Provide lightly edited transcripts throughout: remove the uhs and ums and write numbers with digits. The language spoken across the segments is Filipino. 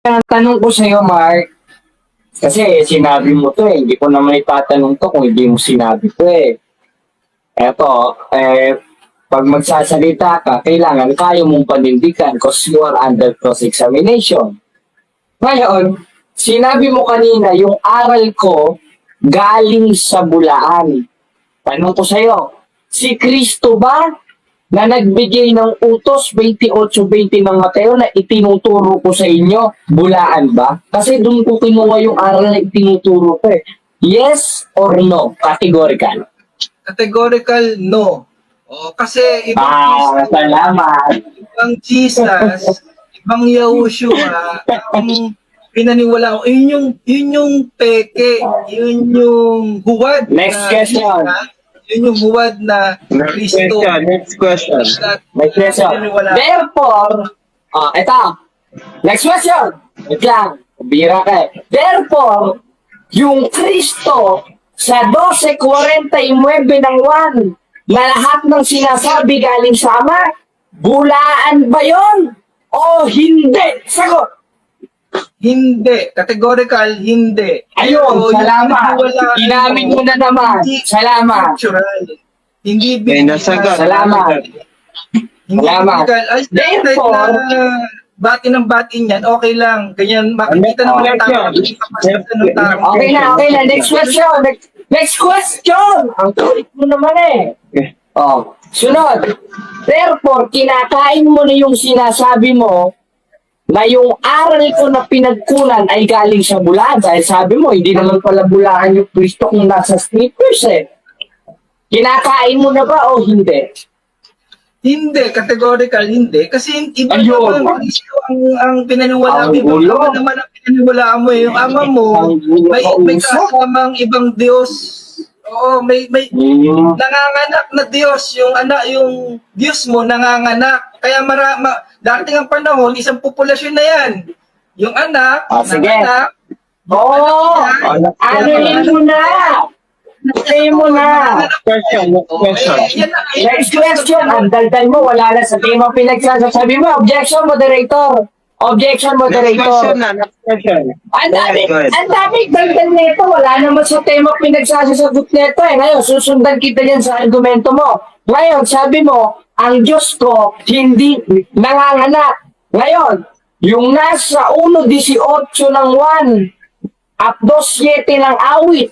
Ang tanong ko sa'yo, Mark, kasi sinabi mo to eh, hindi ko naman itatanong to kung hindi mo sinabi to eh. Eto, pag magsasalita ka, kailangan kaya mong panindigan because you are under cross-examination. Ngayon, sinabi mo kanina, yung aral ko galing sa bulaan. Tanong ko sa'yo, si Kristo ba na nagbigay ng utos 28:20 ng Mateo na itinuturo ko sa inyo, bulaan ba? Kasi doon ko kinuha yung aral na itinuturo ko eh. Yes or no? Categorical. Categorical, no. Kasi Salamat. ibang Jesus, ibang Yahushua, ang pinaniwala ko, yun yung peke, yun yung huwad. Next question. Yun yung huwad na Kristo. Next question. Next question. Therefore, eto. Next question. Wait lang. Bira ka eh. Therefore, yung Kristo sa 12:49 ng 1 na lahat ng sinasabi galing sa Ama, bulaan ba yon o hindi? Sagot. Hindi. Categorical, hindi. Ayun, Pero salamat. yung pinaniwala Inamin mo na naman. hindi Salamat. scriptural. Hindi May nasagot. Salamat. Hindi Salamat. biblical. Ay, Therefore, na bati ng batin yan, okay lang. Ganyan, makikita naman ng tao. Makikita ng tao. Okay na. Next question. Next question. Ang kulit mo naman eh. Sunod. Therefore, kinakain mo na yung sinasabi mo na yung aral ko na pinagkunan ay galing sa bulaan. Dahil sabi mo, hindi naman pala bulaan yung Kristo kung nasa scriptures eh. Kinakain mo na ba o hindi? Hindi, categorical hindi. Kasi iba Ayun. naman Kristo ang pinaniwala mo. Ang gulo. Iba naman ang pinaniwala mo. Yung ama mo, Ang gulo may kausap. kasamang ibang Diyos. Oo, may nanganganak na Diyos. Yung Diyos mo nanganganak. Kaya dating ang panahon, isang populasyon na yan. Yung anak, Sige. nanganak. Ano mo na? Ano mo na? Question. Next question. Ang daldal mo, wala na sa tema pinagsasabi mo. Objection, moderator. Objection, Next moderator. next question. Ang dami, Go ahead. ang dami daldal nito. Wala naman sa tema pinagsasagot nito eh. Ngayon, susundan kita yan sa argumento mo. Ngayon, sabi mo, ang Diyos ko hindi nanganganak. Ngayon, yung nasa 1:18 ng 1 at 2:7 ng awit.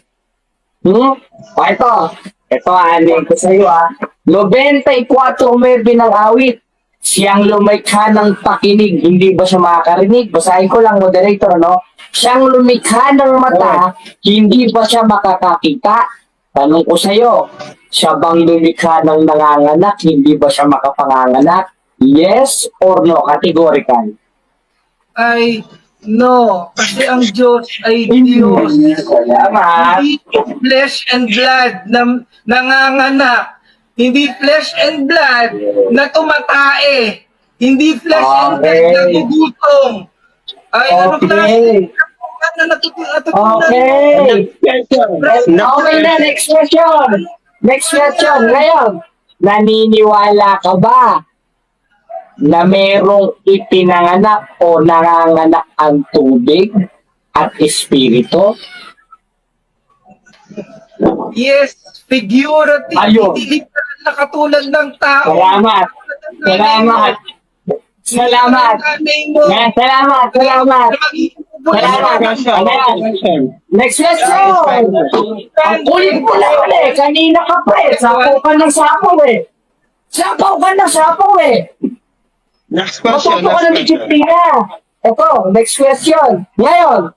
Ito anin ko sa iyo 94:9 ng awit. Siyang lumikha ng pakinig, hindi ba siya makakarinig? Basahin ko lang, moderator, no? Siyang lumikha ng mata, hindi ba siya makakakita? Tanong ko sa iyo, siya bang lumikha ng nanganganak, hindi ba siya makapanganganak? Yes or no? Categorical. Ay, no. Kasi ang Diyos ay Diyos. Salamat. Hindi flesh and blood na nanganganak. Hindi flesh and blood na tumatae. Hindi flesh and blood na gugutom. Ay, ano Okay. na natutunan Okay. Okay na, next question. Next question. Ngayon, naniniwala ka ba na merong ipinanganak o nanganganak ang tubig at espiritu? Yes, figurative. Ayun. Hindi literal na katulad ng tao. Salamat. Salamat. Salamat. Salamat. Salamat. Next question. Ang kulit mo naman eh. Kanina ka pa eh. Sapaw ka ng sapaw eh. Sapaw ka ng sapaw eh. Next question. Matuto ka na ni Chiplina. Ito, next question. Ngayon,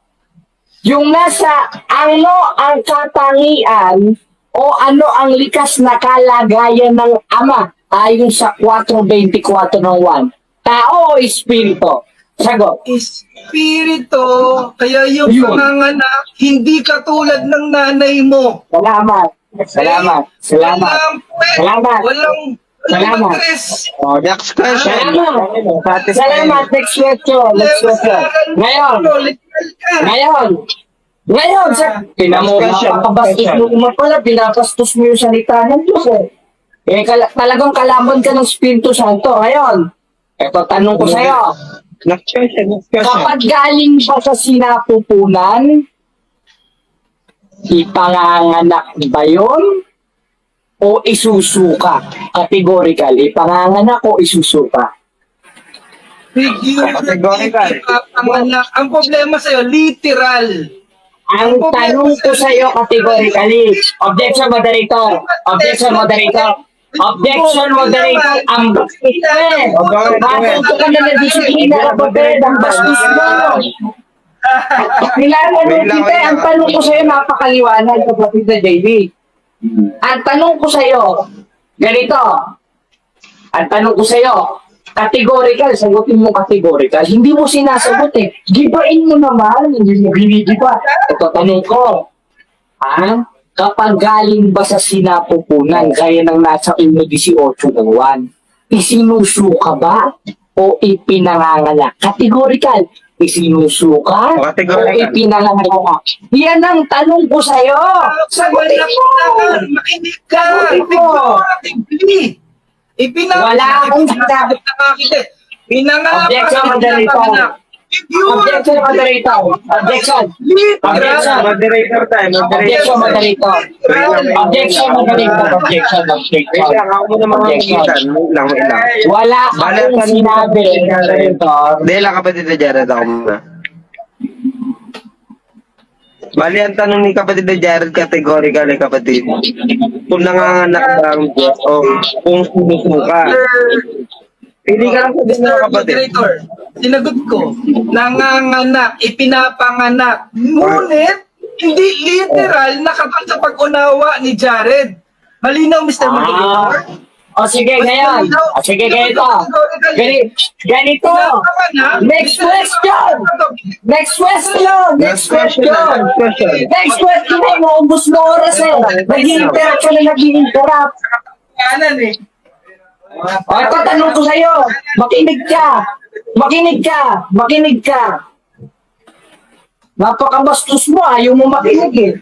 yung nasa ano ang katangian o ano ang likas na kalagayan ng Ama ayon sa 4:24 ng 1? Tao o espiritu? Sagot. Espiritu, kaya yung Yun. panganganak, hindi katulad ng nanay mo. Salamat. Salamat. Salamat. Walang puwet, Salamat. walang Salamat. matres. Next question. Salamat. Salamat. Next question. Next question. Ngayon. Ngayon, sa pinapabastos mo naman pala, pinapastos mo yung salita ng Diyos eh. Talagang kalaban ka ng Espiritu Santo. Ngayon, eto tanong ko sa'yo, Next question. Kapag galing ba sa sinapupunan, ipanganganak ba yun? O isusuka? Categorical, ipanganganak o isusuka? Categorical. Panganak. Ang problema sa'yo, literal. Ang tanong ko sa iyo categorically, objection moderator, objection moderator, objection moderator, ang bastos mo eh. Matuto ka na ng disiplina kapatid, ang bastos mo. Nilalaro kita, ang tanong ko sa iyo napakaliwanag kapatid na JB. Ang tanong ko sa iyo, ganito, ang tanong ko sa iyo, categorical, sagutin mo categorical. Hindi mo sinasagot eh. Gibain mo naman, hindi mo binigiba. Ito, tanong ko. Ha? Kapag galing ba sa sinapupunan, gaya ng nasa 1.18 ng 1, isinusuka ba o ipinanganganak? Categorical. Isinusuka o Categorical. ipinanganganak? Yan ang tanong ko sa'yo. Sagutin mo. Makinig ka. Sagutin mo. Figuratively. Wala akong sinabi. Objection, moderator. Objection, moderator. Objection. Objection. Moderator time. Objection, moderator. Objection, moderator. Objection, Wait objection. lang, ako muna Objection. makakitan. Wait lang. Wala akong sinabi. Moderator. Hindi lang kapatid na Jared ako muna. Bali, ang tanong ni kapatid na Jared, categorical eh kapatid. Kung nanganganak ba ang Diyos o kung sumusuka. Hindi ka lang sabihin na kapatid. Moderator, sinagot ko, nanganganak, ipinapanganak, ngunit hindi literal nakatang sa pag-unawa ni Jared. Malinaw, Mr. Moderator. O sige, ngayon. O sige, ganito. Ganito. Next question. Next question. Next question. Next question ay maubos na oras eh. Nag-i-interrupt ka na nag-i-interrupt. Kanan eh. O ito, tanong ko sa'yo. Makinig ka. Makinig ka. Makinig ka. Napakabastos mo. Ayaw mo makinig eh.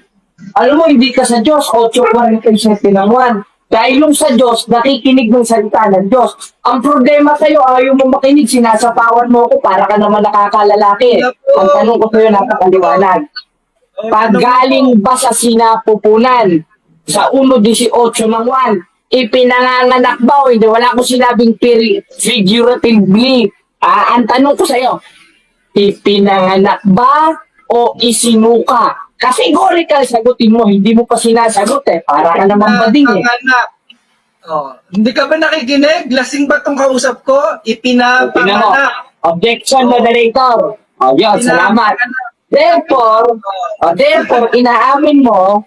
Alam mo, hindi ka sa Diyos. 8:47 ng 1. Dahil yung sa Diyos, nakikinig ng salita ng Diyos. Ang problema sa'yo, ayaw mo makinig, sinasapawan mo ako para ka naman nakakalalaki. Ang tanong ko sa'yo, napakaliwanag. Pag galing ba sa sinapupunan, sa 1.18 ng 1, ipinanganganak ba o hindi? Wala akong sinabing figuratively. Ang tanong ko sa'yo, ipinanganak ba o isinuka? Categorical, sagutin mo. Hindi mo pa sinasagot eh. Para ka naman bading eh. Panganak. Oh, hindi ka ba nakikinig? Lasing ba tong kausap ko? Tingnan mo. Ipinapanganak. Objection, moderator. O, yun, salamat. Therefore, inaamin mo,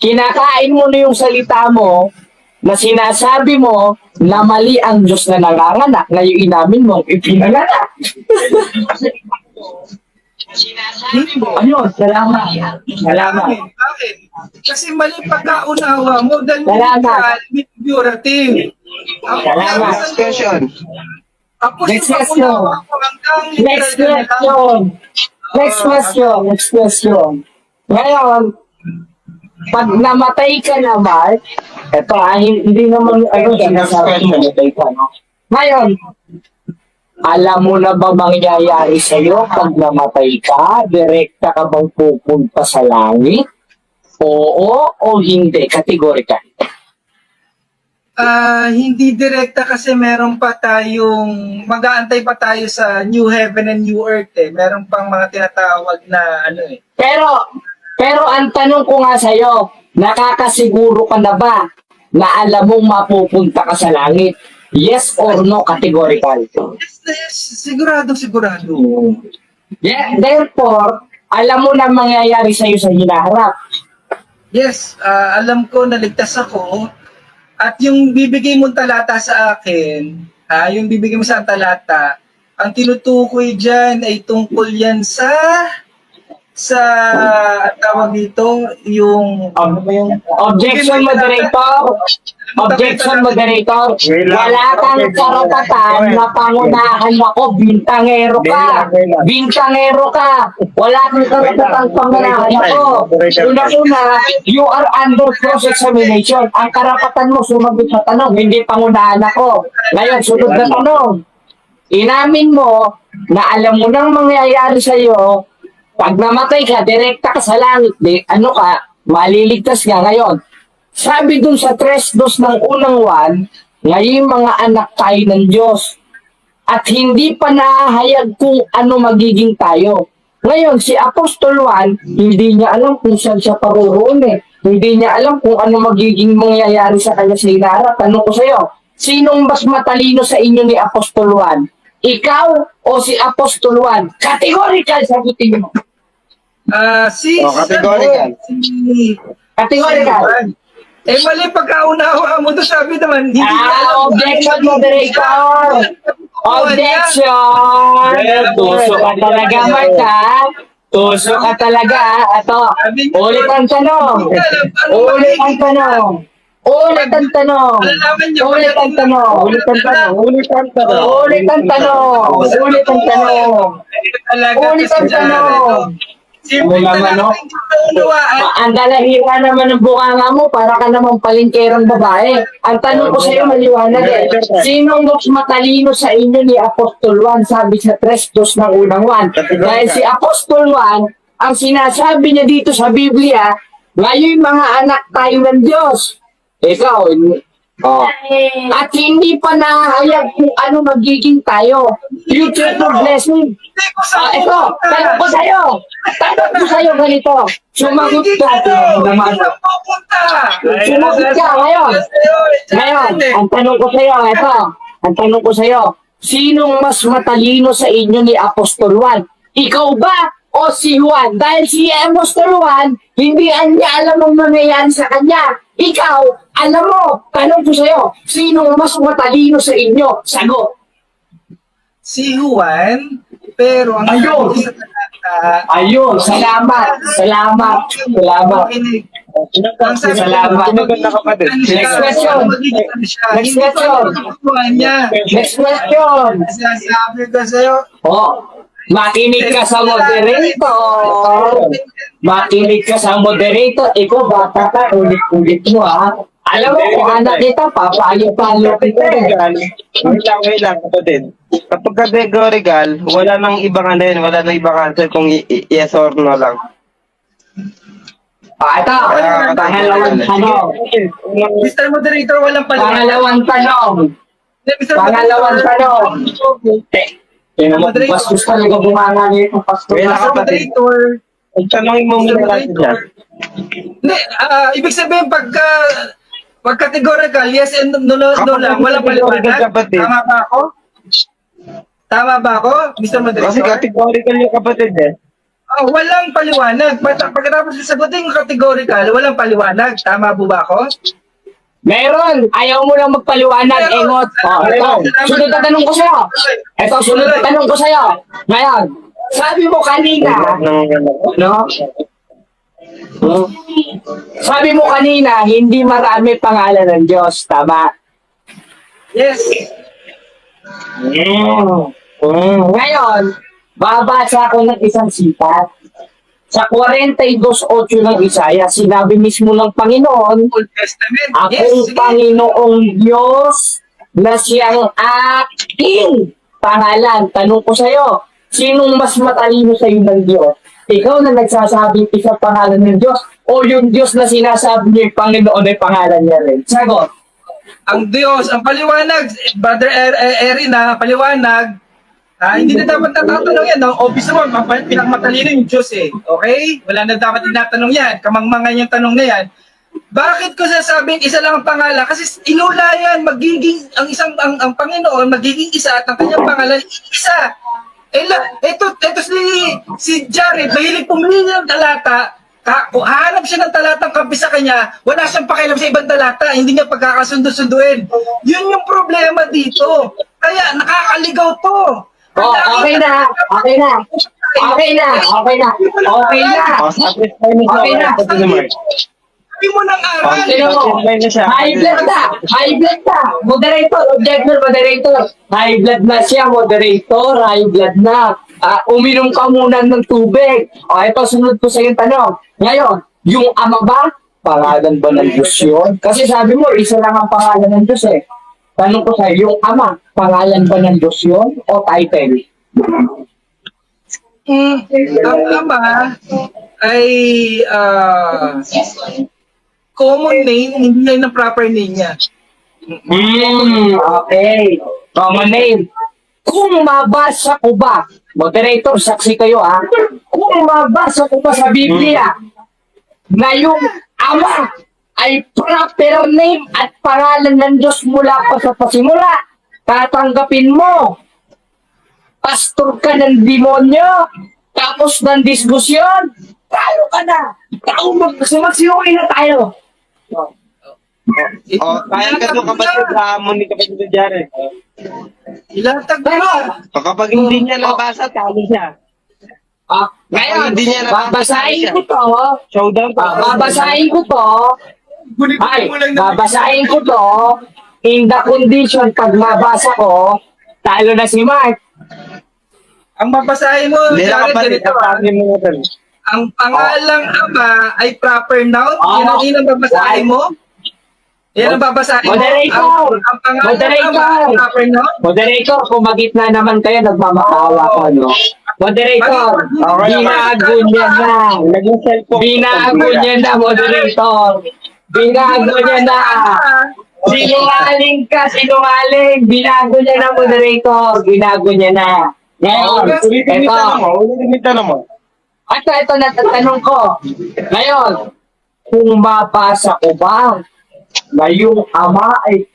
kinakain mo na yung salita mo, na sinasabi mo na mali ang Diyos na nanganganak, na yung inamin mo, ipinanganak. Ayun, salamat. Salamat. Bakit? Kasi mali pagkaunawa mo dahil Salamat. figurative. Salamat. Next question. Tapos Next yung question. pag-unawa mo hanggang Next literal na lang. question. Next question. Next question. Ngayon, pag namatay ka naman, eto hindi naman, sinasabi mo, namatay ka, no? Ngayon, alam mo na ba mangyayari sa'yo pag namatay ka? Direkta ka bang pupunta sa langit? Oo o hindi? Categorical. Hindi direkta kasi meron pa tayong, mag-aantay pa tayo sa new heaven and new earth eh. Meron pang mga tinatawag na ano eh. Pero ang tanong ko nga sa'yo, nakakasiguro ka na ba na alam mong mapupunta ka sa langit? Yes or no, categorical. Yes, sigurado. Yeah, therefore, alam mo na mangyayari sa'yo sa hinaharap. Yes, alam ko naligtas ako at yung bibigay mong talata sa akin, yung bibigay mo sa talata, ang tinutukoy dyan ay tungkol yan sa tawag dito, yung Objection, moderator. Objection, moderator. Wala kang karapatan na pangunahan ako. Bintangero ka. Bintangero ka. Wala kang karapatan pangunahan ako. Una-una, you are under cross-examination. Ang karapatan mo sumagot sa tanong, hindi pangunahan ako. Ngayon, sunod na tanong. inamin mo na alam mo nang mangyayari sa'yo, pag namatay ka, direkta ka sa langit, maliligtas ka ngayon. Sabi dun sa 3:2 ng unang 1, ngayon mga anak tayo ng Diyos. At hindi pa nahahayag kung ano magiging tayo. Ngayon, si Apostol Juan, hindi niya alam kung saan siya paroroon eh. Hindi niya alam kung ano magiging mangyayari sa kanya sa hinaharap. Tanong ko sa'yo, sinong mas matalino sa inyo ni Apostol Juan? Ikaw o si Apostol Juan? Categorical, sagutin mo. Categorical. Categorical. Mali pagkaunawa mo doon, sabi naman, hindi niya alam. Objection, moderator! Objection! Tuso ka talaga, Mark, ha? Tuso ka talaga. Ito, ulit ang tanong. Ulit ang tanong. Ulit ang tanong. Ulit ang tanong. Ulit ang tanong. Ulit ang tanong. Ulit ang tanong. Ulit ang tanong. Ulit ang tanong. Simple Wala na man, no? lang yung unawaan. Ang dalahira naman ng bunganga mo, para ka namang palingkerang babae. Ang tanong ko sa iyo, maliwanag eh. Sinong mas matalino sa inyo ni Apostol Juan? Sabi sa 3:2 ng unang 1. Dahil si Apostol Juan, ang sinasabi niya dito sa Biblia, ngayon mga anak tayo ng Diyos. Ikaw, at hindi pa nahayag kung ano magiging tayo. Future blessing. Hindi ko sa Ito, tanong ko sa'yo. Tanong ko sa'yo ganito. Sumagot ka. Sumagot ka ngayon. Ngayon, ang tanong ko sa'yo, ito. Ang tanong ko sa'yo, sinong mas matalino sa inyo ni Apostol Juan? Ikaw ba o si Juan? Dahil si Apostol Juan, hindi niya alam ang mangyayari sa kanya. Ikaw, alam mo. Tanong ko sa'yo, sinong mas matalino sa inyo? Sagot. Si Juan, pero ang Ayun. sabi sa talata, Ayun, salamat. Salamat. Salamat. ang sabi Salamat. Next question. Next question. Next question. Sabi ko sa'yo, Makinig ka sa moderator. Makinig ka sa moderator. Ikaw, bata ka, ulit-ulit mo, ha? Alam mo, kung anak kita, papayo-payo kita, eh. Wait lang, kapatid. Kapag categorical, wala nang ibang ano yun, wala nang ibang answer kung yes or no lang. Ito, pangalawang tanong. Mr. Moderator, walang paliwanag. Pangalawang tanong. Mr. Pangalawang tanong. Moderator. Mas talaga bumanga niya itong pastor Wait lang, na. Mr. Moderator, Ang tanongin mo muna natin dyan. hindi, ibig sabihin pag categorical, yes and no lang, walang paliwanag. Kapatid. Tama ba ako? Tama ba ako, Mr. Moderator? Kasi categorical yung kapatid eh. Walang paliwanag. Pagkatapos sasagutin yung categorical, walang paliwanag. Tama po ba ako? Meron! Ayaw mo lang magpaliwanag, Engot. Ito. Sunod na tanong ko sa'yo. Ito, sunod na tanong ko sa'yo. Ngayon, sabi mo kanina, no? Sabi mo kanina, hindi marami pangalan ng Diyos. Tama? Yes. Ngayon, babasa ko ng isang sipat. Sa 42:8 ng Isaya, sinabi mismo ng Panginoon, Old Testament. akong Yes, sige. Panginoong Diyos na siyang aking pangalan. Tanong ko sa'yo, sinong mas matalino sa'yo ng Diyos? Ikaw na nagsasabing isang pangalan ng Diyos o yung Diyos na sinasabi niyo yung Panginoon ay pangalan niya rin? Sagot. Ang Diyos, ang paliwanag, Brother Erina, paliwanag, hindi na dapat natatanong yan. Ang obvious naman, pinakamatalino yung Diyos eh. Okay? Wala na dapat tinatanong yan. Kamangmangan yung tanong na yan. Bakit ko sasabing isa lang ang pangalan? Kasi inula yan, magiging, ang Panginoon, magiging isa at ang kanyang pangalan, isa. Ito si Jared, mahilig pumili ng talata, kung hahanap siya ng talatang kampi sa kanya, wala siyang pakialam sa ibang talata, hindi niya pagkakasundo-sunduin. Yun yung problema dito. Kaya nakakaligaw to. Okay na. Okay na. Okay na. Okay na. Okay na. Okay na. Sabi mo ng aral. Sino mo? High blood na. High blood na. Moderator. Objection, moderator. High blood na siya, moderator. High blood na. Uminom ka muna ng tubig. Ito, sunod ko sa yung tanong. Ngayon, yung ama ba? Pangalan ba ng Diyos yun? Kasi sabi mo, isa lang ang pangalan ng Diyos eh. Tanong ko sa'yo, yung ama, pangalan ba ng Diyos yun o title? Ang ama ay common name, hindi yan ang proper name niya. Okay. Common name. Kung mabasa ko ba, moderator, saksi kayo ha, kung mabasa ko ba sa Biblia na yung ama ay proper name at pangalan ng Diyos mula pa sa pasimula, tatanggapin mo. Pastor ka ng demonyo, tapos ng diskusyon, tayo ka na. Magsiway na tayo. Kaya ka doon kapatid, hamon ni kapatid Jared. Ilatag Pero, mo. Kapag hindi niya nabasa, talo siya. ngayon, Hindi niya nabasa, babasahin ko to, Showdown to. babasahin ko to, ay, Mo lang na- babasahin ko to, in the condition, pag mabasa ko, talo na si Mark. Ang babasahin mo, Hindi na Jared, kapatid, ganito, kapatid mo natin. ang pangalang ama ay proper noun. Oh. Yun ang babasahin mo. Yan ang babasahin mo. Moderator! Ang pangalang Moderator! ama ay proper noun. Moderator, kung magitna naman kayo, nagmamakawa ko, no? Moderator, binago niya na. Naging cellphone. Binago niya na, moderator. Binago niya na. Sinungaling ka, sinungaling. Binago niya na, moderator. Binago niya na. Ngayon, Ulitin ito. yung tanong mo. Ito natatanong ko. Ngayon, kung mabasa ko ba na yung ama ay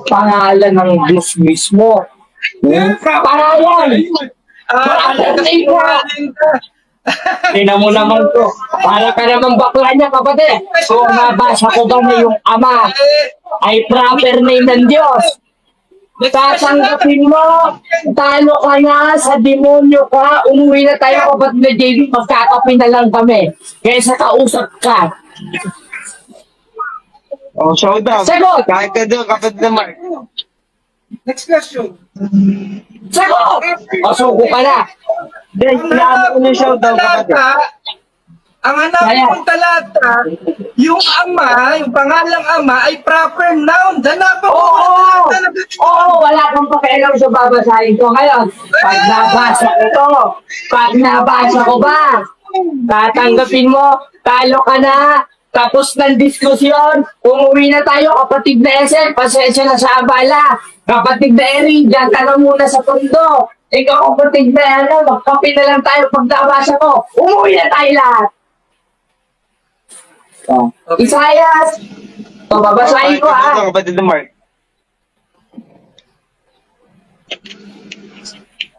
pangalan ng Diyos mismo. Pangalan! Sinungaling ka. Tingnan mo naman to. Para ka naman bakla niya, kapatid. Kung mabasa ko ba na yung ama ay proper name ng Diyos. Tatanggapin mo, talo ka na, sa demonyo ka, umuwi na tayo, kapatid na JB, magkakape na lang kami. Kaysa kausap ka. Showdown. Sagot! Kaya ka doon kapatid na Mark. Next question. Sagot! O, suko ka na. Then, kailangan ko ng showdown kapatid. Ang hanapin mong talata, yung ama, yung pangalang ama ay proper noun. Hanapan mo ang Oo! talata. Oo, wala kang pakialam sa babasahin ko ngayon. Pag nabasa ko ba, tatanggapin mo, talo ka na, tapos ng diskusyon, umuwi na tayo, kapatid na SM, pasensya na sa abala. Kapatid na Erin, dyan ka na muna sa tondo. Ikaw, kapatid na magkape na lang tayo pag nabasa ko. Umuwi na tayo lahat. Isayas! So, babasahin ko Kaya ka ha. doon kapatid na Mark.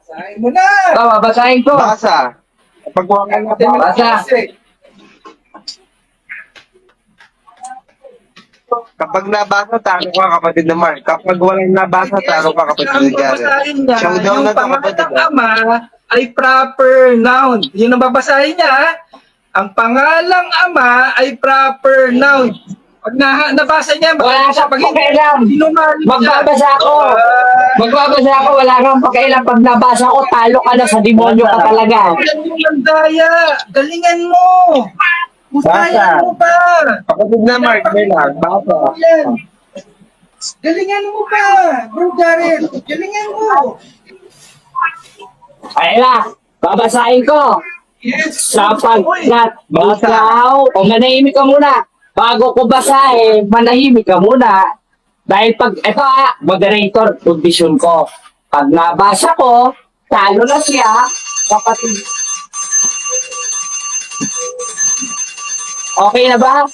Sahin mo na. So, babasahin ko. Basa. Kapag wala na Basa. Kapag nabasa, talo ka kapatid na Mark. Kapag walang nabasa, talo ka kapatid Ang na Jared. babasahin niya, Showdown yung na to kapatid. pangalang ama ay proper noun. Yun ang babasahin niya. Ha? Ang pangalang ama ay proper noun. Pag nabasa niya, Wala kang pakialam. Magbabasa ako. Magbabasa ako, wala kang pakialam. Pag nabasa ko, talo ka na, sa demonyo ka talaga. Daya, galingan mo. Usayan mo pa. Kapatid na Mark, may lang. Basa. Yan. Galingan mo pa, bro Jared. Galingan mo. Ay na, babasahin ko. Yes. Sapagkat ikaw, o manahimik ka muna. Bago ko basahin, manahimik ka muna. Dahil pag, eto moderator, condition ko. Pag nabasa ko, talo na siya, kapatid. Okay na ba?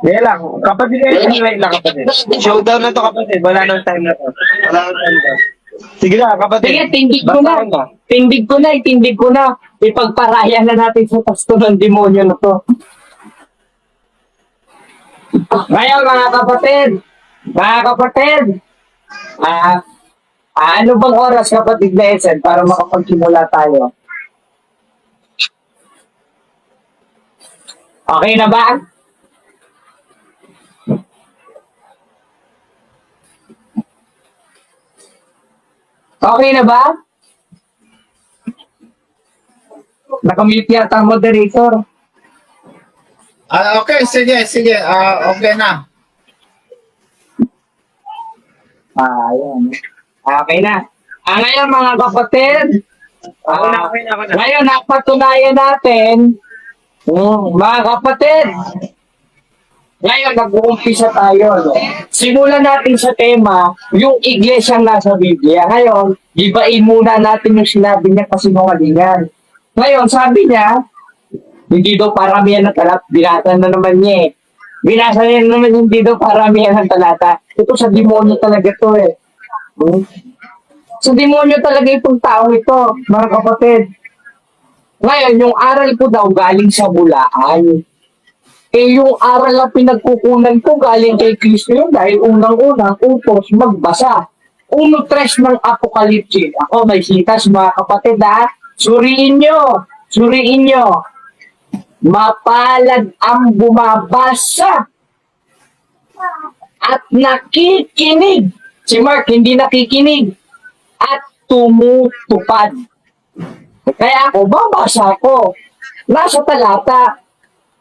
Hindi lang. Kapatid na wait lang kapatid. Showdown na to kapatid. Wala nang time na to. Wala nang time na. Sige na kapatid. Sige, tindig ko na. Basahin mo. Tindig ko na. Ipagparaya na natin sa pasto ng demonyo na to. Ngayon mga kapatid, ano bang oras kapatid na Esen para makapagsimula tayo? Okay na ba? Okay na ba? Nakamute yata ang moderator. Okay, sige. Okay na. Ayan. Okay na. Ngayon mga kapatid, ngayon napatunayan natin, mga kapatid, ngayon nag-uumpisa tayo. No? Simulan natin sa tema, yung iglesyang nasa Biblia. Ngayon, ibain muna natin yung sinabi niya kasi kasinungalingan. Ngayon, sabi niya, hindi daw paramihan ng talata. Binasa na naman niya eh. Binasa niya naman hindi daw paramihan ng talata. Ito sa demonyo talaga to eh. Sa demonyo talaga itong tao ito, mga kapatid. Ngayon, yung aral ko daw galing sa bulaan. Eh, yung aral na pinagkukunan ko galing kay Kristo yun dahil unang-unang utos magbasa. 1:3 ng Apokalipsis. Ako, may sitas mga kapatid ha. Suriin nyo. Suriin nyo. Mapalad ang bumabasa at nakikinig. Si Mark hindi nakikinig at tumutupad. Kaya ako, babasa ko. Nasa talata.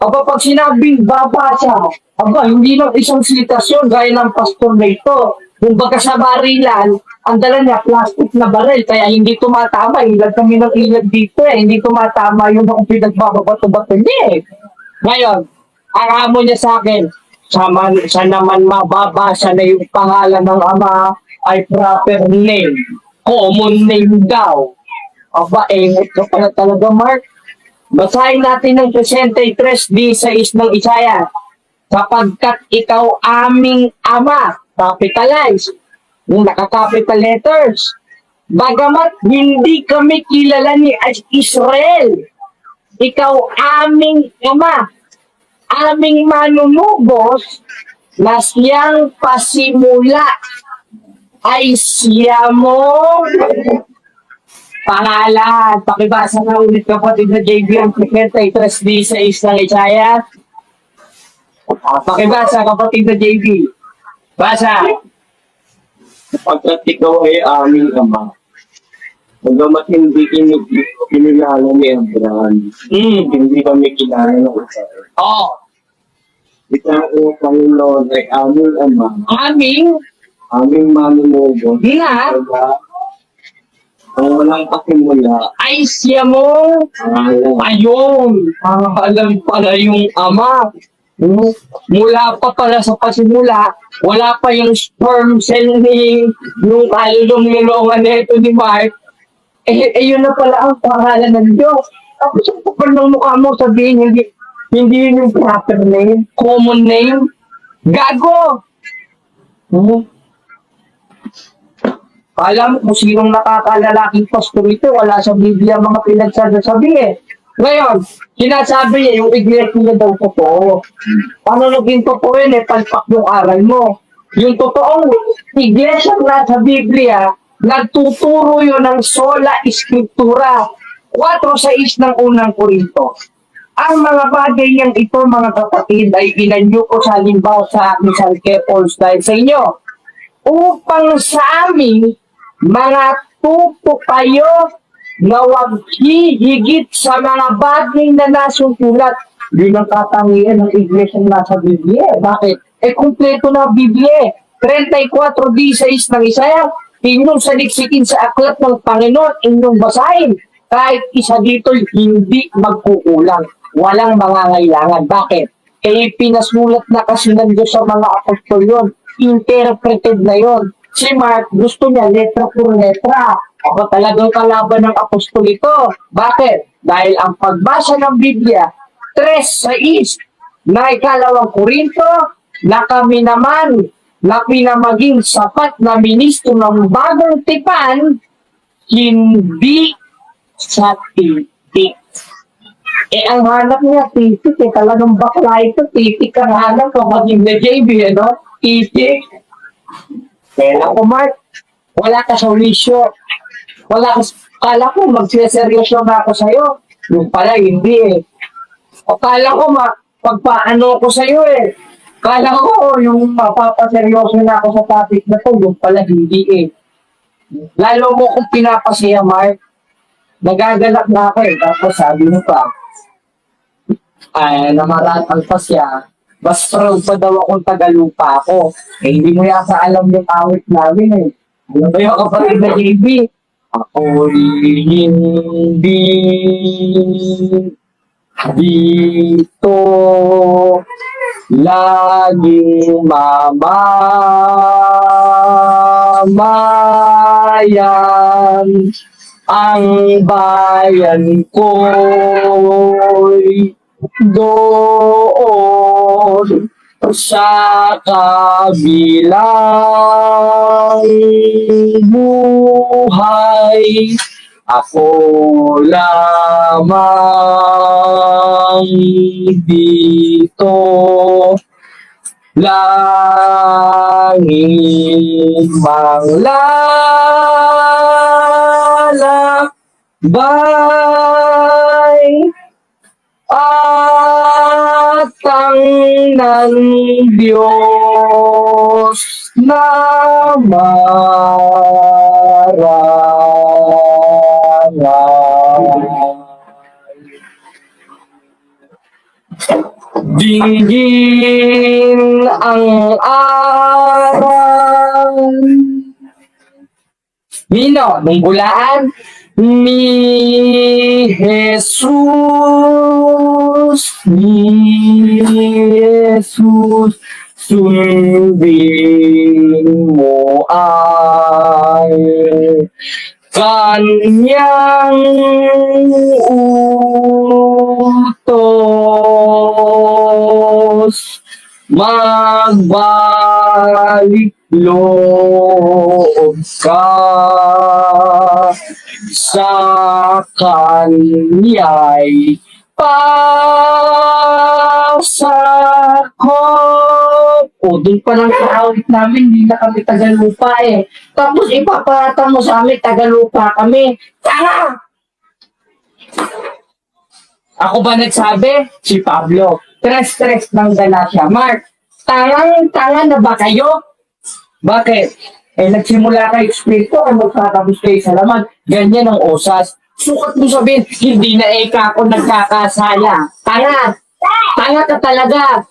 Aba, pag sinabing babasa, aba, hindi lang isang sitasyon gaya ng pastor na ito. Kung baga sa barilan, ang dala niya plastic na baril, kaya hindi tumatama. Ilan kami ng ilan dito eh. Hindi tumatama yung mga pinagbababato-bato niya eh. Ngayon, ang amo niya sa akin, sa naman mababasa na yung pangalan ng ama ay proper name. Common name daw. Aba, engot ka pala talaga, Mark. Basahin natin ng 63:16 ng Isaiah. Sapagkat ikaw aming ama, capitalize, yung naka-capital letters. Bagamat hindi kami kilala ni Israel, ikaw aming ama, aming manunubos, na siyang pasimula ay siya mo pangalan. Pakibasa na ulit kapatid na JB ang 63:16 ng Isaiah. Pakibasa kapatid na JB. Basa. Sapagkat ikaw ay aming ama. Bagamat hindi kinilala ni Abraham, hindi kami kilala ng Israel. Oh, Ikaw, O Panginoon, ay aming ama, aming manunubos. na Ang walang pasimula, ay siya mo. pangalan. Ayun, alam pala yung ama. Mula pa pala sa pasimula, wala pa yung sperm cell ni yung kalulong-lulungan nito ni Mark. Yun na pala ang pangalan ng Diyos. Tapos yung kapal ng mukha mo sabihin, hindi yun yung proper name, common name. Gago! Alam mo kung sinong nakakalalaking pastor ito, wala sa Biblia mga pinagsasabi eh. Ngayon, sinasabi niya yung iglesia niya daw totoo. Paano naging totoo yun eh, palpak yung aral mo. Yung totoong iglesia na sa Biblia, nagtuturo yun ng sola escritura. 4:6 ng unang Korinto. Ang mga bagay niyang ito, mga kapatid, ay inanyo ko sa halimbawa sa aking salkepos dahil sa inyo. Upang sa amin, mga tuto kayo na huwag hihigit sa mga bagay na nasusulat. Yun ang katangian ng iglesia na nasa Biblia. Bakit? Kumpleto na ang Biblia. 34:16 ng Isaiah, inyong saliksikin sa aklat ng Panginoon, inyong basahin. Kahit isa dito, hindi magkukulang. Walang mangangailangan. Bakit? Pinasulat na kasi ng Diyos sa mga apostol yun. Interpreted na yun. Si Mark, gusto niya letra por letra. Ako talagang kalaban ng apostol ito. Bakit? Dahil ang pagbasa ng Biblia, 3:6 na 2 Korinto, na kami naman na pinamaging sapat na ministro ng bagong tipan, hindi sa titik. Ang hanap niya, titik. Talagang bakla ito, titik ang hanap kapag yung JB, ano? Titik. Kaya ako, Mark, wala ka sa wisyo. Kala ko, magsiseryoso na ako sa'yo. Yung pala, hindi eh. O kala ko, pagpaano ko sa'yo eh. Kala ko, yung mapapaseryoso na ako sa topic na to, yung pala, hindi eh. Lalo mo kung pinapasaya, Mark, nagagalak na ako eh. Tapos sabi mo pa, ay, namaratang pa siya, Mas proud pa daw akong Tagalupa ako. Eh, hindi mo yata alam yung awit namin eh. Ano ba yung kapatid na JB? Ako'y hindi dito laging mamamayan ang bayan ko'y doon sa kabilang buhay. Ako lamang dito langing manglalakbay at ang ng Diyos na marangal. Dinggin ang araw. Nino, nung bulaan ni Jesus, sundin mo ay kanyang utos, magbalik loob ka sa kanya'y pasakop. O, dun pa lang sa awit namin, hindi na kami Tagalupa eh. Tapos ipapata mo sa amin, Tagalupa kami. Tanga! Ako ba nagsabi? Si Pablo. Tres-tres ng Galacia. Mark, tangang-tanga na ba kayo? Bakit? Eh, nagsimula kayo espiritu, ay magtatapos kayo sa laman. Ganyan ang osas. Sukat mo sabihin, hindi na eka ako nagkakasala. Tanga! Tanga ka talaga!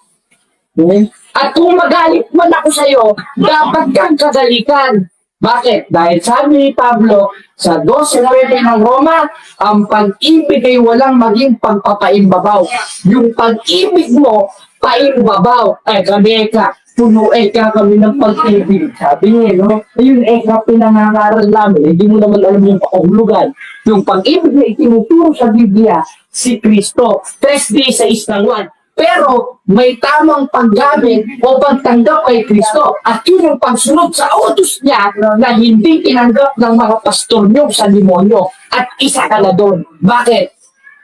At kung magalit man ako sa'yo, dapat kang kagalikan. Bakit? Dahil sabi ni Pablo, sa 12:9 ng Roma, ang pag-ibig ay walang maging pagpapaimbabaw. Yung pag-ibig mo, paimbabaw. Eh, kami eka, puno eka kami ng pag-ibig. Sabi niya, no? Ayun, eka, pinangangaral namin. Hindi mo naman alam yung pakahulugan. Yung pag-ibig na itinuturo sa Biblia, si Kristo. 3:16 ng 1. Pero may tamang paggamit o pagtanggap kay Kristo. At yun yung pagsunod sa utos niya na hindi tinanggap ng mga pastor niyo sa demonyo. At isa ka na doon. Bakit?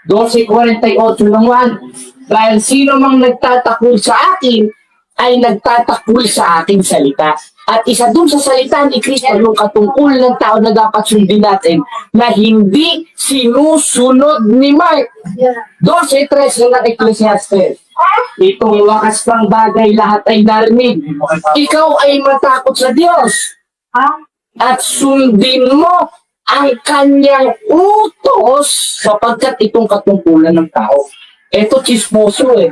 12:48 ng 1. Dahil sino mang nagtatakol sa akin, ay nagtatakol sa aking salita. At isa dun sa salita ni Kristo, yung katungkol ng tao na dapat sundin natin, na hindi sinusunod ni Mark. 12:13 ng Ecclesiastes. Itong wakas pang bagay lahat ay narinig. Ikaw ay matakot sa Diyos. At sundin mo ang kanyang utos sapagkat itong katungkulan ng tao. Ito chismoso eh.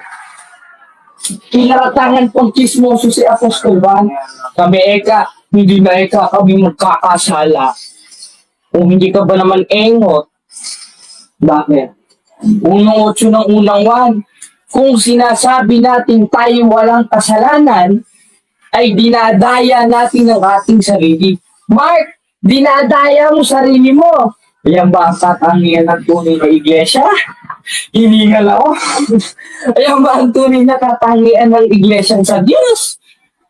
Kinaratangan pong chismoso si Apostol Juan. Kami eka, hindi na eka kami magkakasala. Kung hindi ka ba naman engot, bakit? 1:8 ng unang 1. Kung sinasabi natin tayo walang kasalanan, ay dinadaya natin ang ating sarili. Mark, dinadaya mo sarili mo. Ayan ba ang katangian ng tunay na iglesia? Hiningal ako. Ayan ba ang tunay na katangian ng iglesia sa Diyos?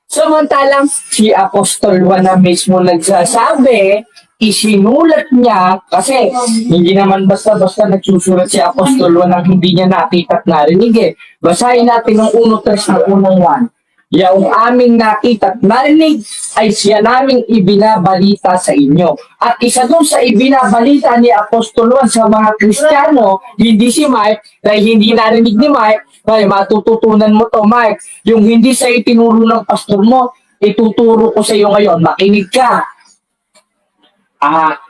Samantalang si Apostol Juan na mismo nagsasabi, isinulat niya, kasi hindi naman basta-basta nagsusulat si Apostol Juan ang hindi niya nakita at narinig eh. Basahin natin ang 1:3 ng unang 1. Yung aming nakita at narinig ay siya naming ibinabalita sa inyo. At isa doon sa ibinabalita ni Apostol Juan sa mga Kristiyano, hindi si Mark, dahil hindi narinig ni Mark, ay matututunan mo to Mark. Yung hindi sa itinuro ng pastor mo, ituturo ko sa iyo ngayon. Makinig ka.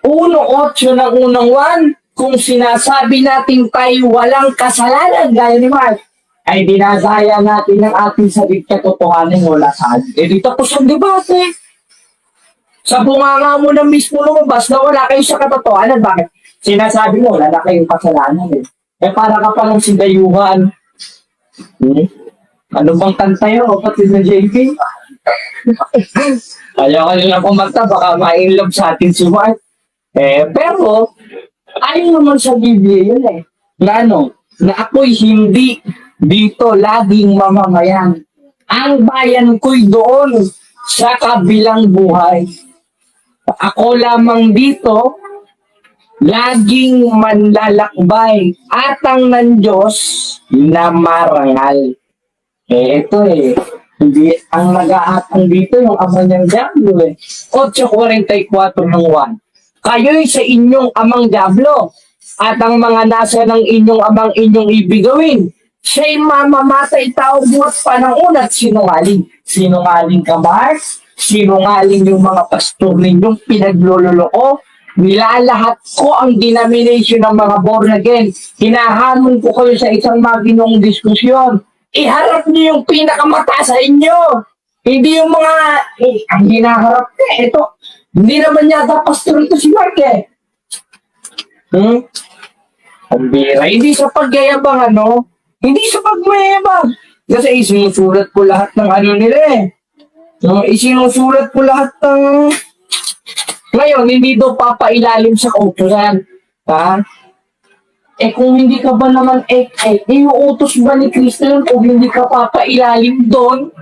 1:8 ng unang 1, kung sinasabi natin tayo walang kasalanan, gaya ni Mark, ay dinadaya natin ang ating sarili katotohanan wala sa atin. Eh di tapos ang debate. Sa bunganga mo na mismo lumabas na wala kayo sa katotohanan. Bakit? Sinasabi mo, wala na kayong kasalanan eh. Eh para ka palang sindayuhan. Ano bang kanta yun? Kapatid na JP? Ayaw ka nila kumanta, baka ma-inlove sa atin si Mark. Pero, ayon naman sa Biblia yun eh. Na ano, na ako'y hindi dito laging mamamayan. Ang bayan ko'y doon sa kabilang buhay. Ako lamang dito, laging manlalakbay atang ng Diyos na marangal. Ito hindi, ang nag-aatang dito yung ama niyang Diablo 8:44 ng 1. Kayo'y sa inyong amang Diablo at ang mga nasa ng inyong amang inyong ibigawin. Siya'y mamamatay tao buhat panahon at sinungaling. Sinungaling ka, Mark? Sinungaling yung mga pastor ninyong pinaglololoko? Nilalahat ko ang denomination ng mga born again. Hinahamon ko kayo sa isang maginong diskusyon. Iharap niyo yung pinakamataas sa inyo. Hindi yung mga, ang hinaharap ka. Ito, hindi naman yata pastor ito si Mark eh. Ang bira. Hindi sa pagyayabang hindi sa pagmayabang. Kasi isinusulat ko lahat ng nila eh. Isinusulat ko lahat ng... Ngayon, hindi daw papailalim sa kautusan. Ha? Kung hindi ka ba naman iuutos ba ni Kristo yun o hindi ka papailalim doon?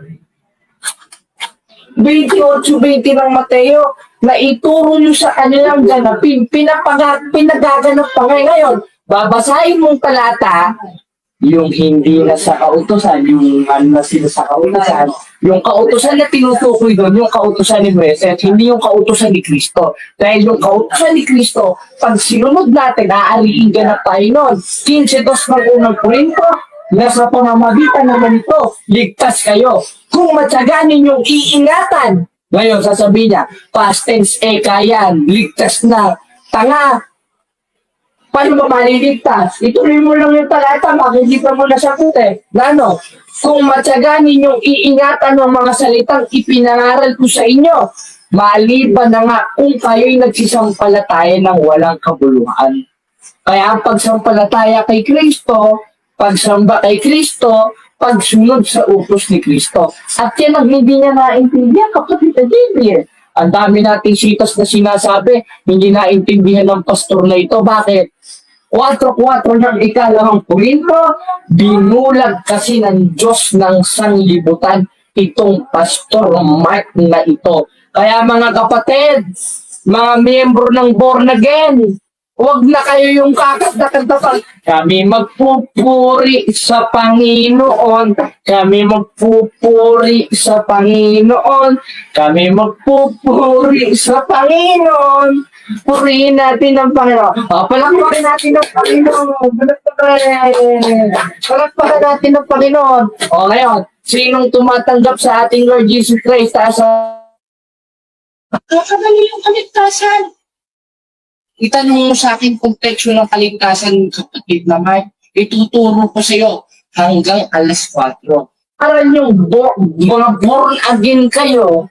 28:20 ng Mateo, na ituro nyo sa kanilang ganapin, pinagaganap pa ngayon. Babasahin mong talata, yung hindi na sa kautusan, yung na sila sa kautusan, yung kautusan na tinutukoy doon, yung kautusan ni Moises, hindi yung kautusan ni Kristo. Dahil yung kautusan ni Kristo, pag sinunod natin, aariin ganap tayo nun. 15:2 ng unang Korinto, nasa pamamagitan naman ito, ligtas kayo. Kung matyaga ninyong iingatan, ngayon sasabihin niya, past tense, kayan, ligtas na, tanga, paano ba maliligtas? Ituloy mo lang yung talata, makikita mo na sa puti. Na kung matyaga ninyong iingatan ng mga salitang ipinangaral ko sa inyo, maliban na nga kung kayo'y nagsisampalataya ng walang kabuluhan. Kaya ang pagsampalataya kay Kristo, pagsamba kay Kristo, pagsunod sa utos ni Kristo. At yan ang hindi niya naintindihan, kapatid na David. Ang dami nating sitas na sinasabi, hindi naintindihan ng pastor na ito. Bakit? 4:4 ng ikalawang Korinto, binulag kasi ng Diyos ng sanglibutan itong pastor Mark na ito. Kaya mga kapatid, mga miyembro ng born again, huwag na kayo yung kakanta-kanta. Kami magpupuri sa Panginoon. Kami magpupuri sa Panginoon. Kami magpupuri sa Purihin natin ang Panginoon. Palakpakan natin ang Panginoon. Palakpakan natin ang Panginoon. Ngayon, sinong tumatanggap sa ating Lord Jesus Christ? Kakabali yung kaligtasan. Itanong mo sa akin kung teksto ng kaligtasan, kapatid na Mike, ituturo ko sa iyo hanggang 4:00. Para yung mga born again kayo,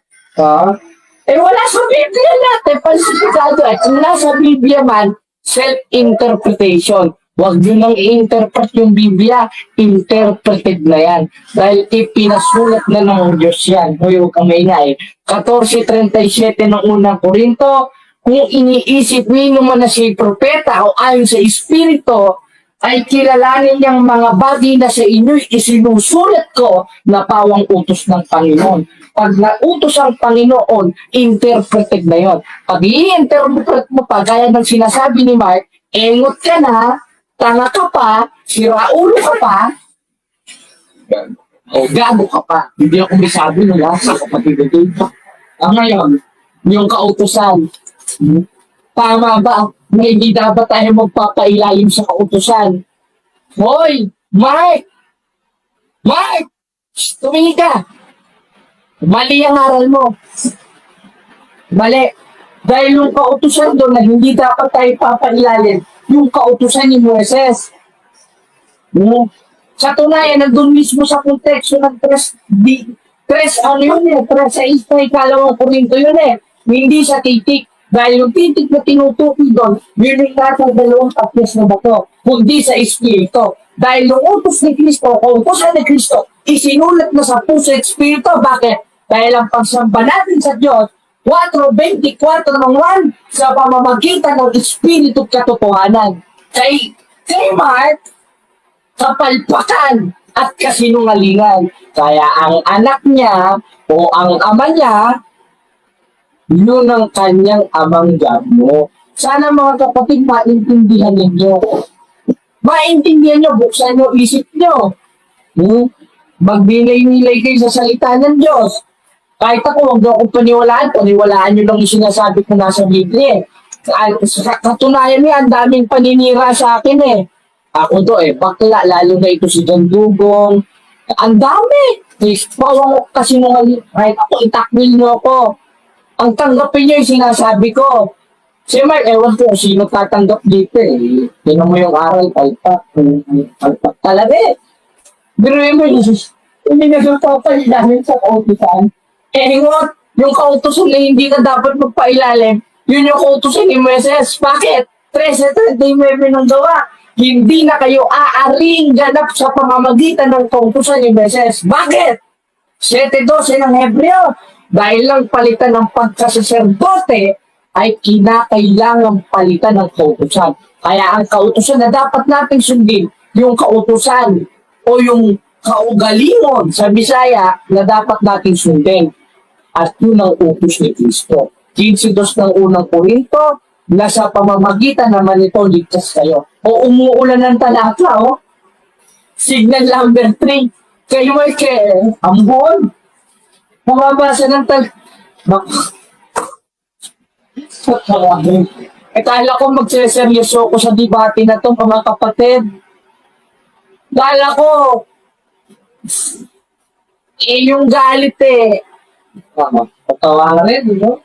wala sa Biblia natin, pansisigado kung nasa Biblia man, self-interpretation. Huwag nyo nang i-interpret yung Biblia, interpreted na yan. Dahil ipinasulat na ng Diyos yan. Huwag kang maingay. 14:37 ng unang Korinto, kung iniisip nino man na si propeta o ayon sa Espiritu, ay kilalanin niyang mga bagay na sa inyo'y isinusulat ko na pawang utos ng Panginoon. Pag nautos ang Panginoon, interpreted na yon. Pag i-interpret mo pa, gaya ng sinasabi ni Mark, engot ka na, tanga ka pa, siraulo ka pa, o gago ka pa. Hindi ako may sabi nila sa kapatid dito. Ngayon, yung kautusan, tama ba na hindi dapat tayo magpapailalim sa kautusan? Hoy! Mark! Mark! Tumingin ka! Mali ang aral mo. Mali. Dahil yung kautusan doon na hindi dapat tayo papailalim, yung kautusan ni Moises. Sa tunayan, nandun mismo sa konteksto ng ano yun eh, 3:6 na ikalawang Korinto yun eh. Hindi sa titik. Dahil yung titik na tinutukoy doon, yun yung nasa dalawang tapos na bato, kundi sa Espiritu. Dahil yung utos ni Kristo, o utosan ni Kristo, isinulat na sa puso at Espiritu. Bakit? Dahil ang pagsamba natin sa Diyos, 4:24 ng 1, sa pamamagitan ng Espiritu at katotohanan. Kay Mark, kapalpakan at kasinungalingan. Kaya ang anak niya o ang ama niya, yun ang kanyang amang gamo. Sana mga kapatid, maintindihan ninyo. Maintindihan nyo, buksan nyo isip nyo. Magbinay-nilay kayo sa salita ng Diyos. Kahit ako, huwag nyo akong paniwalaan nyo lang yung sinasabi ko nasa Biblia. Katunayan niya, ang daming paninira sa akin eh. Ako to bakla, lalo na ito si John Dugong. Ang dami. Pawang kasi nung kahit ako, itakwil nyo ako. Ang tanggapin nyo yung sinasabi ko. Si Mark, ewan ko sino tatanggap dito eh. Tingnan mo yung aral, palpak. Palpak talaga eh. Biruin mo hindi na papay namin sa kautusan. Ngot, yung kautusan na hindi ka dapat magpailalim, yun yung kautusan ni Moises. Bakit? 13:39 ng gawa. Hindi na kayo aaring ganap sa pamamagitan ng kautusan ni Moises. Bakit? 7:12 ng Hebreo. Dahil lang palitan ng pagkasaserdote ay kinakailangang palitan ng kautusan. Kaya ang kautusan na dapat natin sundin, yung kautusan o yung kaugalingon sa Bisaya na dapat natin sundin. At yun ang utos ni Kristo. 15:2 ng unang Korinto, na sa pamamagitan naman ito ligtas kayo. O umuulan ng talata, Signal number 3. Kayo ay ambon. Bumabasa ng Kala ko magseseryoso ko sa debate na to, mga kapatid. Kala ko, yung galit patawa rin, no?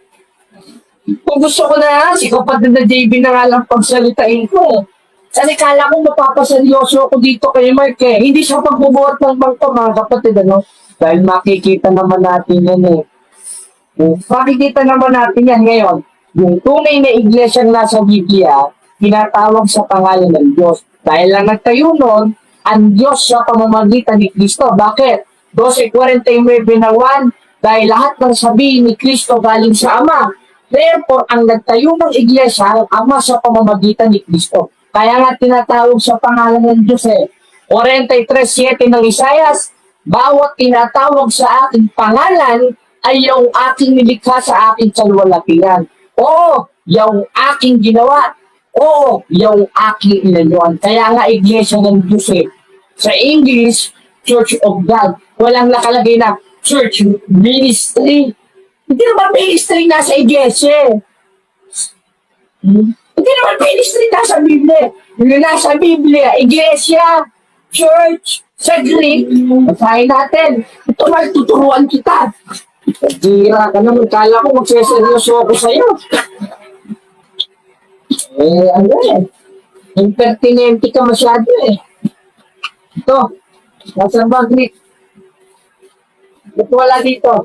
Kung gusto ko na, si kapatid na JB na nga lang pagsalitain ko. Kasi kala ko mapapaseryoso ako dito kay Mark Hindi siya pagbubuhat ng bangko, mga kapatid, ano? Dahil makikita naman natin yan Makikita naman natin yan ngayon. Yung tunay na iglesia na sa Biblia, tinatawag sa pangalan ng Diyos. Dahil lang nagtayo nun, ang Diyos sa pamamagitan ni Kristo. Bakit? 12:49 ng 1, dahil lahat ng sabihin ni Kristo galing sa Ama. Therefore, ang nagtayo ng iglesia, ang Ama sa pamamagitan ni Kristo. Kaya nga tinatawag sa pangalan ng Diyos 43:7 ng Isaias, bawat tinatawag sa aking pangalan ay yung aking nilikha sa aking kalwalatian. Oo, yung aking ginawa. Oo, yung aking inanuan. Kaya nga iglesia ng Diyos Sa English, Church of God. Walang nakalagay na church ministry. Hindi naman ministry nasa iglesia. Hindi naman ministry nasa Biblia. Yung nasa Biblia, iglesia, church, sa Greek, masahin natin. Ito tuturuan kita. Gira ka naman, kala ko magseseryoso ako sa'yo. Impertinente ka masyado Ito, nasa ba Greek? Ito wala dito.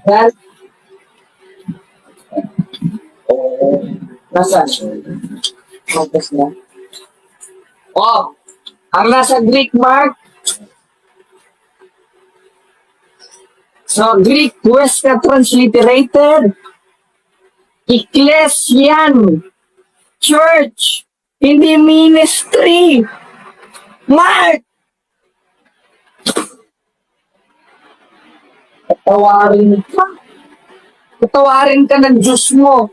Yan. Nasa? Focus na. Ang nasa Greek, Mark. So, Greek, West na transliterated. Ecclesian. Church. Hindi ministry. Mark! Patawarin ka. Patawarin ka ng Diyos mo.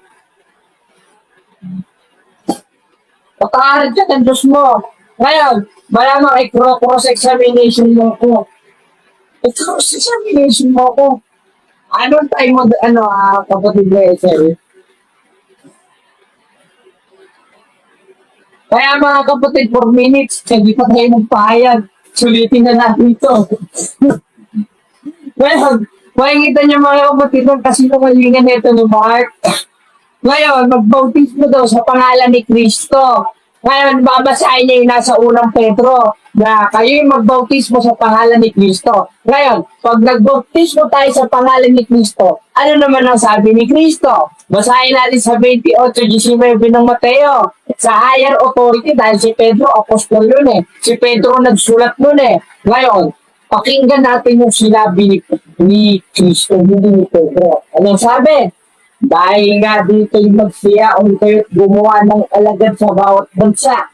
Patawarin ka ng Diyos mo. Ngayon, malamang i-cross-examination mo ko. I-cross-examination mo ko. Anong time mo, kapatid mo sir? Kaya mga kapatid, 4 minutes, hindi pa tayo magpahayag. Sulitin na natin ito. Ngayon, makikita niyo mga kapatid ng kasinungalingan nito ni Mark. Ngayon, mag-bautismo daw sa pangalan ni Kristo. Ngayon, babasahin niya yung nasa unang Pedro na kayo'y magbautismo sa pangalan ni Kristo. Ngayon, pag nagbautismo tayo sa pangalan ni Kristo, ano naman ang sabi ni Kristo? Basahin natin sa 28:19 ng Mateo. Sa higher authority, dahil si Pedro, apostol yun eh. Si Pedro nagsulat nun eh. Ngayon, pakinggan natin yung sinabi ni Kristo, hindi ni Pedro. Anong sabi? Dahil nga dito'y magsiyaon kayo't gumawa ng alagad sa bawat bansa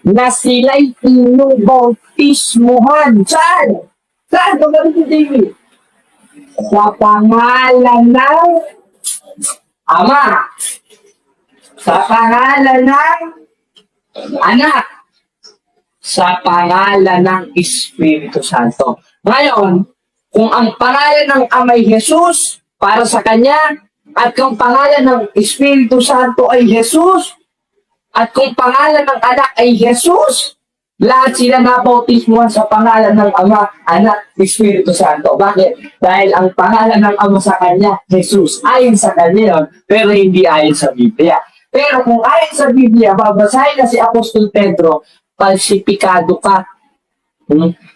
na sila'y inyong bautismuhan. Saan? Saan? Pagkakas ni David? Sa pangalan ng Ama. Sa pangalan ng Anak. Sa pangalan ng Espiritu Santo. Ngayon, kung ang pangalan ng Ama ay Jesus, para sa Kanya, at kung pangalan ng Espiritu Santo ay Jesus, at kung pangalan ng Anak ay Jesus, lahat sila nabautismuhan sa pangalan ng Ama, Anak, Espiritu Santo. Bakit? Dahil ang pangalan ng Ama sa Kanya, Jesus, ayon sa Kanya yun, pero hindi ayon sa Biblia. Pero kung ayon sa Biblia, babasahin na si Apostol Pedro, falsipikado ka.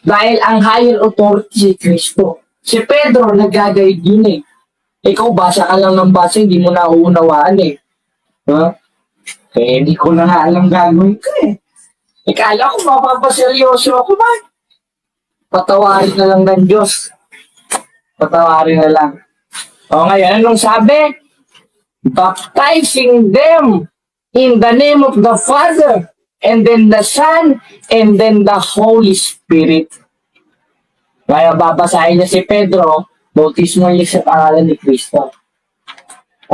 Dahil ang higher authority si Kristo. Si Pedro, nag-guide yun eh. Ikaw, basa ka lang ng basa, hindi mo nauunawaan eh. Ha? Eh, hindi ko na nga alam gagawin ko eh. Ikala ko, mapapaseryoso ako ba? Patawarin na lang ng Diyos. Patawarin na lang. O ngayon, anong sabi? Baptizing them in the name of the Father, and then the Son, and then the Holy Spirit. Kaya babasahin niya si Pedro, bautismo niya sa pangalan ni Kristo.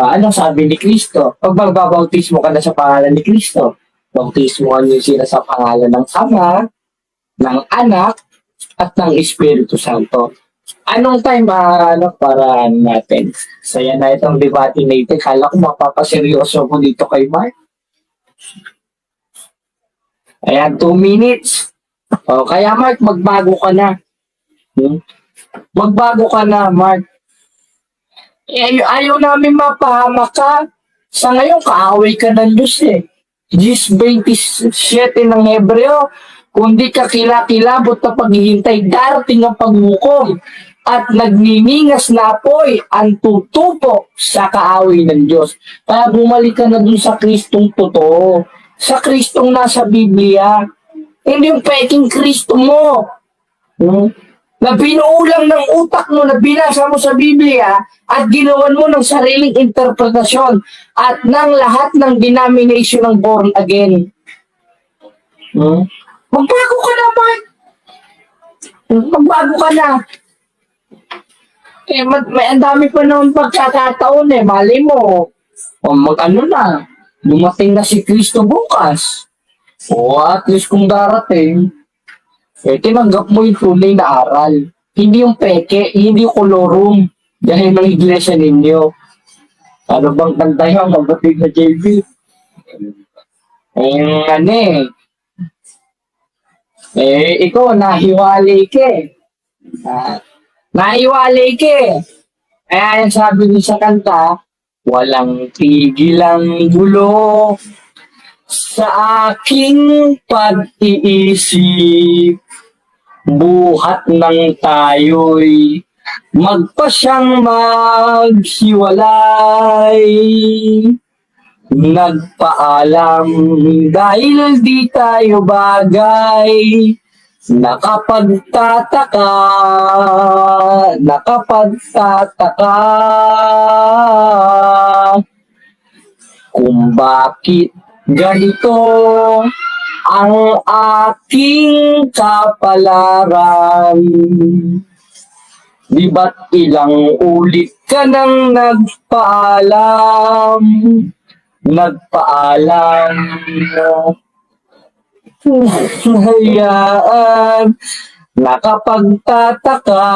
Ano sabi ni Kristo? Pag magbabautismo ka na sa pangalan ni Kristo, bautismoan niyo sila sa pangalan ng Ama, ng Anak, at ng Espiritu Santo. Anong time para natin? Saya na itong debate na ito. Kala ko mapapaseryoso ko dito kay Mark. Ayan, 2 minutes. O, kaya Mark, magbago ka na. Magbago ka na, Mark. Ayaw namin mapahamak ka. Sa ngayon, kaaway ka ng Diyos eh. Diyos 27 ng Hebreo, kung di ka kilabot na paghihintay, darating ang paghukom at nagniningas na apoy ang tutupo sa kaaway ng Diyos. Kaya bumalik ka na dun sa Kristong totoo. Sa Kristong nasa Biblia. Hindi yung peking Kristo mo. Na binuulang ng utak mo, na binasa mo sa Biblia at ginawan mo ng sariling interpretasyon at ng lahat ng denomination ng born again. Magbago ka na, Mark. Magbago ka na. Eh, may ang dami pa naman pagkakataon eh. Mali mo. O mag-ano na. Dumating na si Kristo bukas. O at least kung darating, eh, tinanggap mo yung tunay na aral. Hindi yung peke, hindi yung kolorum. Dahil ng iglesia ninyo. Ano bang kanta yung mabatid na JB? Ikaw, nahiwalay ka eh. Nahiwalay ka eh. Kaya yung sabi niyo sa kanta, walang tigil ang gulo sa aking pag-iisip. Buhat ng tayo'y magpasyang maghiwalay. Nagpaalam dahil di tayo bagay. Nakapagtataka kung bakit ganito ang aking kapalaran. Di ba't ilang ulit ka nang nagpaalam? Hayaan, nakapagtataka